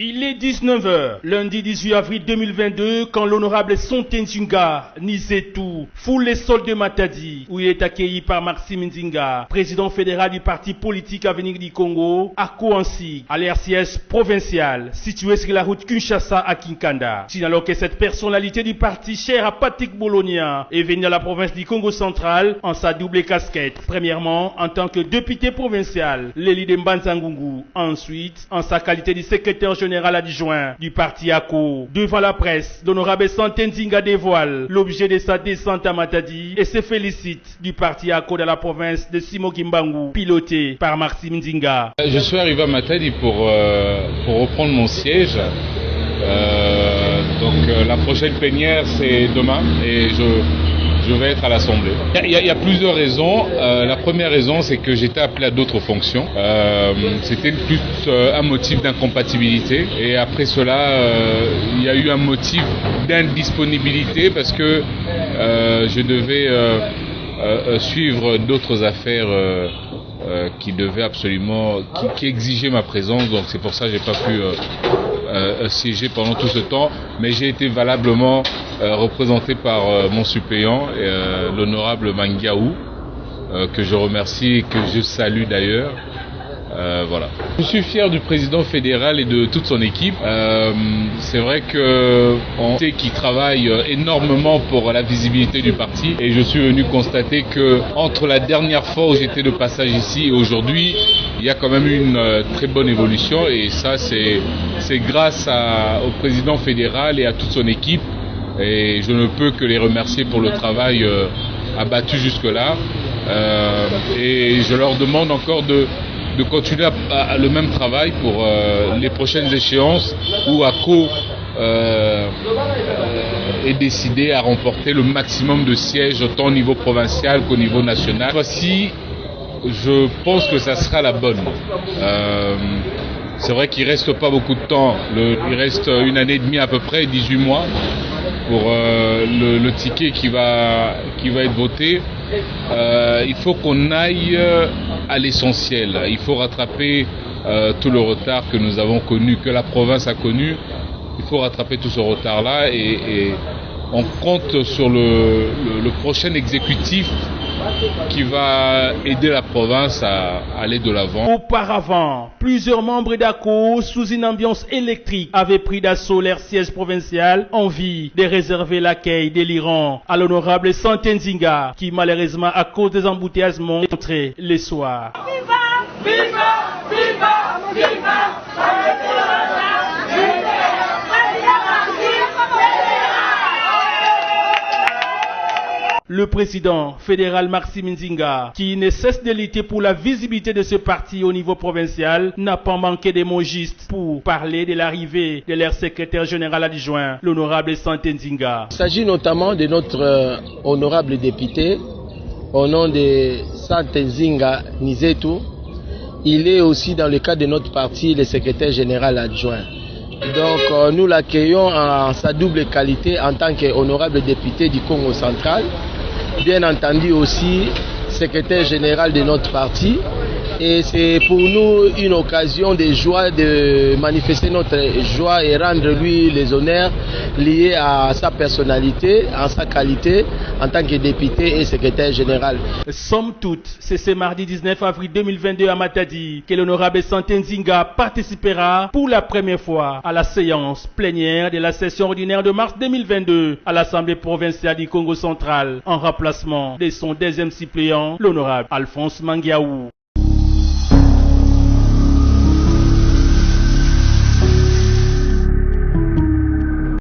Il est 19 h, lundi 18 avril 2022, quand l'honorable Sonté Nzinga Nizetou foule les sols de Matadi, où il est accueilli par Maxime Nzinga, président fédéral du parti politique Avenir du Congo, à Kouansig, à l'RCS provincial, situé sur la route Kinshasa à Kinkanda. Signalons que cette personnalité du parti chère à Patrick Bologna est venue à la province du Congo central en sa double casquette. Premièrement, en tant que député provincial, l'élu de Mbanza-Ngungu. Ensuite, en sa qualité de secrétaire général adjoint du parti ACO. Devant la presse, l'honorable Sonté Nzinga dévoile l'objet de sa descente à Matadi et se félicite du parti ACO dans la province de Simo-Kimbangu, piloté par Maxime Nzinga. Je suis arrivé à Matadi pour reprendre mon siège. La prochaine plénière c'est demain et je vais être à l'Assemblée. Il y a plusieurs raisons. La première raison, c'est que j'étais appelé à d'autres fonctions. C'était plus un motif d'incompatibilité. Et après cela, il y a eu un motif d'indisponibilité parce que je devais suivre d'autres affaires qui devaient absolument, qui exigeaient ma présence. Donc c'est pour ça que j'ai pas pu siéger pendant tout ce temps, mais j'ai été valablement représenté par mon suppléant, l'honorable Mangiaou, que je remercie et que je salue d'ailleurs. Voilà. Je suis fier du président fédéral et de toute son équipe. C'est vrai qu'on sait qu'il travaille énormément pour la visibilité du parti et je suis venu constater que entre la dernière fois où j'étais de passage ici et aujourd'hui, il y a quand même eu une très bonne évolution et ça c'est grâce au président fédéral et à toute son équipe et je ne peux que les remercier pour le travail abattu jusque-là et je leur demande encore de continuer à le même travail pour les prochaines échéances où ACO est décidé à remporter le maximum de sièges autant au niveau provincial qu'au niveau national. Voici, je pense que ça sera la bonne. C'est vrai qu'il ne reste pas beaucoup de temps, il reste 1 année et demie à peu près, 18 mois pour le ticket qui va être voté. Il faut qu'on aille à l'essentiel. Il faut rattraper tout le retard que nous avons connu, que la province a connu. Il faut rattraper tout ce retard-là et on compte sur le prochain exécutif qui va aider la province à aller de l'avant. Auparavant, plusieurs membres d'ACO, sous une ambiance électrique, avaient pris d'assaut leur siège provincial en vue de réserver l'accueil délirant à l'honorable Sonté Nzinga, qui malheureusement, à cause des embouteillages, est entré le soir. Viva! Viva! Viva! Viva! Le président fédéral Maxime Nzinga, qui ne cesse de lutter pour la visibilité de ce parti au niveau provincial, n'a pas manqué de mots justes pour parler de l'arrivée de leur secrétaire général adjoint, l'honorable Sonté Nzinga. Il s'agit notamment de notre honorable député, au nom de Sonté Nzinga Nizetou. Il est aussi dans le cadre de notre parti le secrétaire général adjoint. Donc nous l'accueillons en sa double qualité en tant qu'honorable député du Congo central, bien entendu aussi secrétaire général de notre parti. Et c'est pour nous une occasion de joie de manifester notre joie et rendre lui les honneurs liés à sa personnalité, en sa qualité en tant que député et secrétaire général. Somme toute, c'est ce mardi 19 avril 2022 à Matadi que l'honorable Sonté Nzinga participera pour la première fois à la séance plénière de la session ordinaire de mars 2022 à l'Assemblée provinciale du Congo central en remplacement de son deuxième suppléant, l'honorable Alphonse Mangiaou.